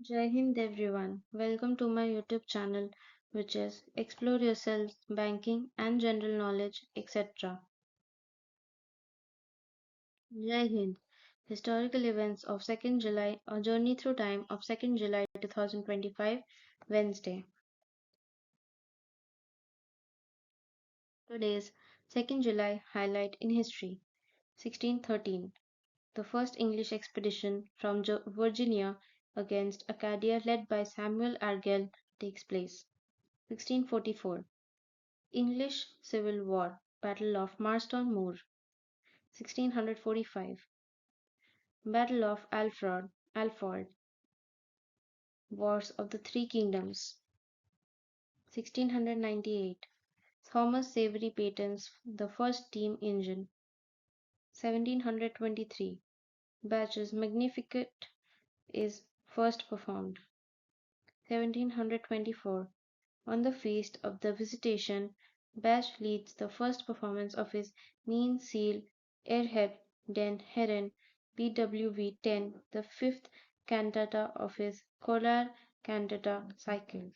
Jai Hind everyone. Welcome to my YouTube channel, which is Explore Yourself, Banking and General Knowledge, etc. Jai Hind. Historical events of 2nd July, a journey through time of 2nd July 2025, Wednesday. Today's 2nd July highlight in history. 1613. The first English expedition from Virginia against Acadia led by Samuel Argall takes place. 1644. English Civil War, Battle of Marston Moor, 1645. Battle of Alford, Wars of the Three Kingdoms, 1698. Thomas Savery patents the first steam engine, 1723. Bach's Magnificat is first performed, 1724. On the feast of the Visitation, Bach leads the first performance of his Mean Seal Erheb den Herren BWV 10, the fifth cantata of his choral cantata cycle.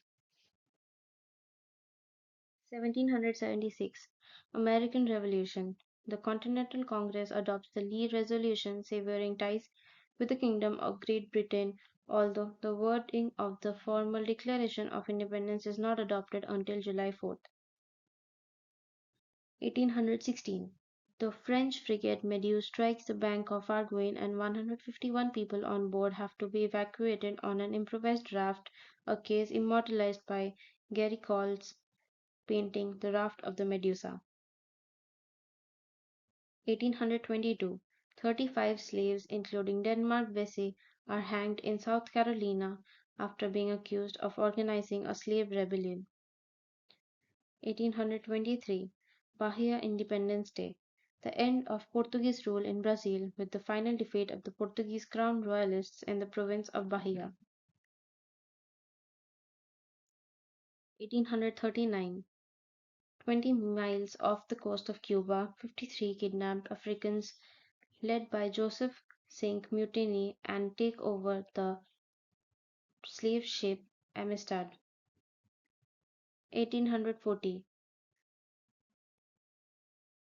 1776. American Revolution. The Continental Congress adopts the Lee Resolution severing ties with the Kingdom of Great Britain, although the wording of the formal Declaration of Independence is not adopted until July 4. 1816. The French frigate Medeuse strikes the bank of Arguin and 151 people on board have to be evacuated on an improvised raft, a case immortalized by Géricault's painting The Raft of the Medusa. 1822. 35 slaves, including Denmark Vesey, are hanged in South Carolina after being accused of organizing a slave rebellion. 1823. Bahia Independence Day. The end of Portuguese rule in Brazil with the final defeat of the Portuguese crown royalists in the province of Bahia. 1839. 20 miles off the coast of Cuba, 53 kidnapped Africans led by Joseph sink mutiny and take over the slave ship Amistad. 1840.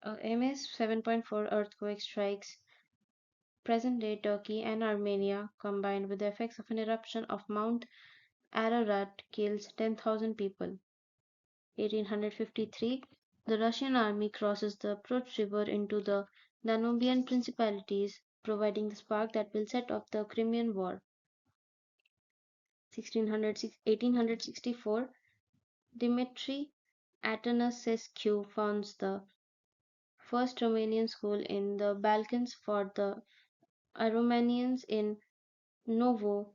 A MS 7.4 earthquake strikes present-day Turkey and Armenia, combined with the effects of an eruption of Mount Ararat, kills 10,000 people. 1853. The Russian army crosses the Prut River into the Danubian principalities, providing the spark that will set off the Crimean War. 1864. Dimitri Atanasescu founds the first Romanian school in the Balkans for the Aromanians in Novo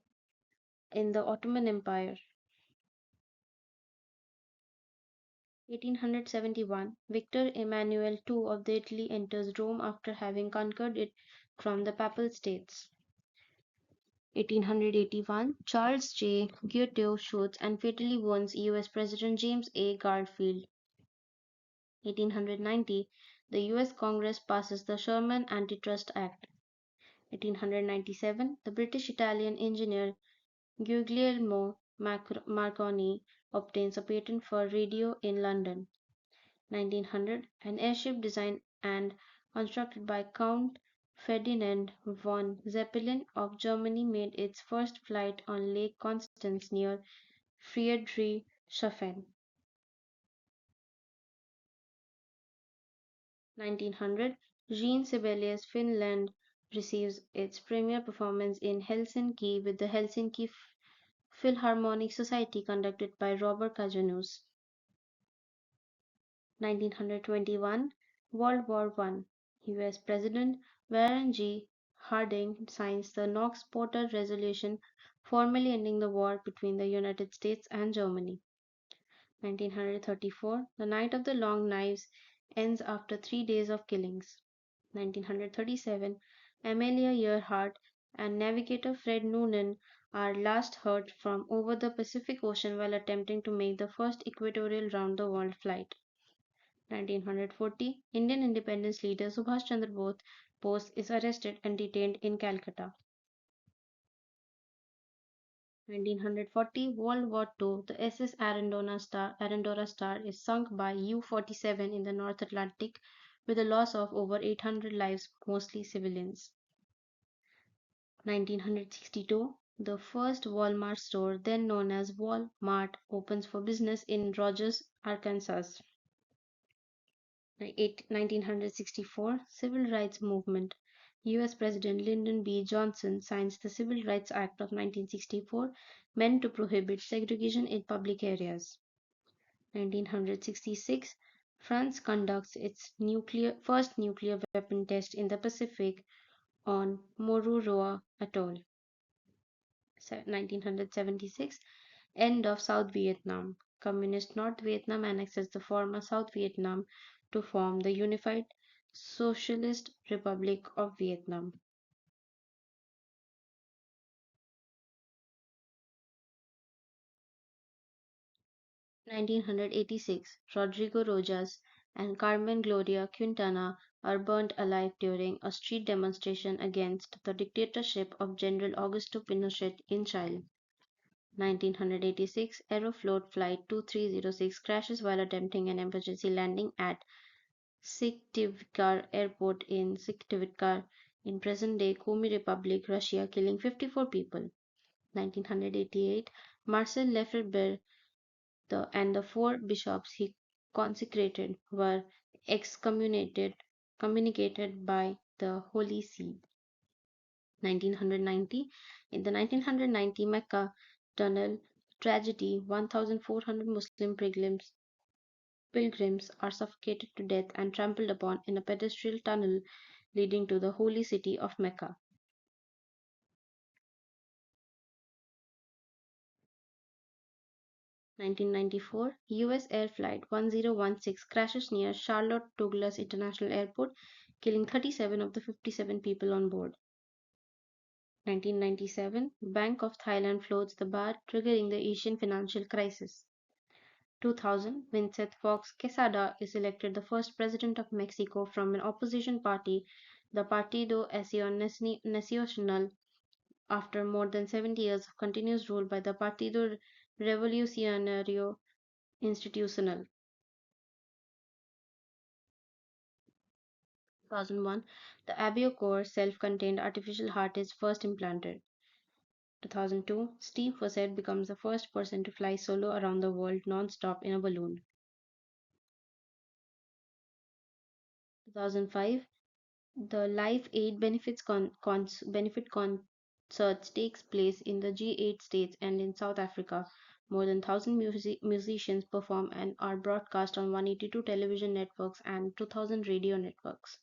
in the Ottoman Empire. 1871. Victor Emmanuel II of Italy enters Rome after having conquered it from the Papal States. 1881. Charles J. Guiteau shoots and fatally wounds U.S. President James A. Garfield. 1890. The U.S. Congress passes the Sherman Antitrust Act. 1897. The British-Italian engineer Guglielmo Marconi obtains a patent for radio in London. 1900. An airship designed and constructed by Count Ferdinand von Zeppelin of Germany made its first flight on Lake Constance near Friedrichshafen. 1900. Jean Sibelius Finland receives its premiere performance in Helsinki with the Helsinki Philharmonic Society conducted by Robert Kajanus. 1921. World War I. US President Warren G. Harding signs the Knox-Porter Resolution, formally ending the war between the United States and Germany. 1934. The Night of the Long Knives ends after 3 days of killings. 1937. Amelia Earhart and navigator Fred Noonan are last heard from over the Pacific Ocean while attempting to make the first equatorial round-the-world flight. 1940. Indian independence leader Subhash Chandra Bose is arrested and detained in Calcutta. 1940 World War II, the SS Arendora Star is sunk by U-47 in the North Atlantic with a loss of over 800 lives, mostly civilians. 1962, the first Walmart store, then known as Walmart, opens for business in Rogers, Arkansas. 1964, Civil Rights Movement. US President Lyndon B. Johnson signs the Civil Rights Act of 1964, meant to prohibit segregation in public areas. 1966, France conducts its first nuclear weapon test in the Pacific on Mururoa Atoll. 1976, end of South Vietnam. Communist North Vietnam annexes the former South Vietnam to form the Unified Socialist Republic of Vietnam. 1986, Rodrigo Rojas and Carmen Gloria Quintana are burnt alive during a street demonstration against the dictatorship of General Augusto Pinochet in Chile. 1986, Aeroflot Flight 2306 crashes while attempting an emergency landing at Syktyvkar Airport in Syktyvkar in present-day Komi Republic, Russia, killing 54 people. 1988, Marcel Lefebvre and the four bishops he consecrated were excommunicated communicated by the Holy See. 1990, in the 1990 Mecca tunnel tragedy, 1,400 Muslim pilgrims are suffocated to death and trampled upon in a pedestrian tunnel leading to the holy city of Mecca. 1994, US Air Flight 1016 crashes near Charlotte Douglas International Airport, killing 37 of the 57 people on board. 1997, Bank of Thailand floats the baht, triggering the Asian financial crisis. 2000, Vincent Fox Quesada is elected the first president of Mexico from an opposition party, the Partido Acción Nacional, after more than 70 years of continuous rule by the Partido Revolucionario Institucional. 2001, the AbioCore self-contained artificial heart is first implanted. 2002, Steve Fossett becomes the first person to fly solo around the world non-stop in a balloon. 2005, the Live Aid benefit concerts takes place in the G8 states and in South Africa. More than 1,000 musicians perform and are broadcast on 182 television networks and 2,000 radio networks.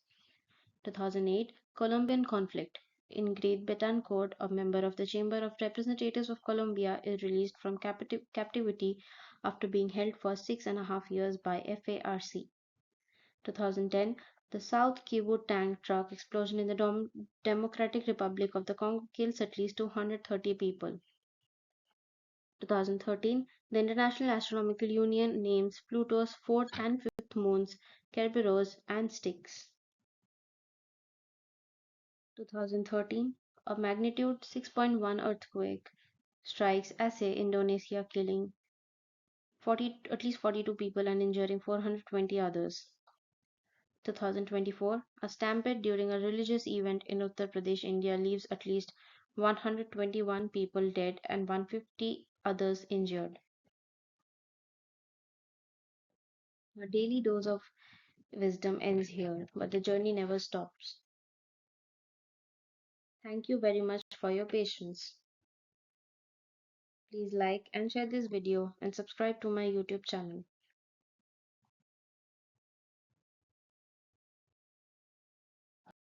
2008, Colombian conflict. Ingrid Betancourt, a member of the Chamber of Representatives of Colombia, is released from captivity after being held for 6.5 years by FARC. 2010, the South Kivu tank truck explosion in the Democratic Republic of the Congo kills at least 230 people. 2013, the International Astronomical Union names Pluto's fourth and fifth moons Kerberos and Styx. 2013, a magnitude 6.1 earthquake strikes Aceh, Indonesia, killing at least 42 people and injuring 420 others. 2024, a stampede during a religious event in Uttar Pradesh, India leaves at least 121 people dead and 150 others injured. A daily dose of wisdom ends here, but the journey never stops. Thank you very much for your patience. Please like and share this video and subscribe to my YouTube channel.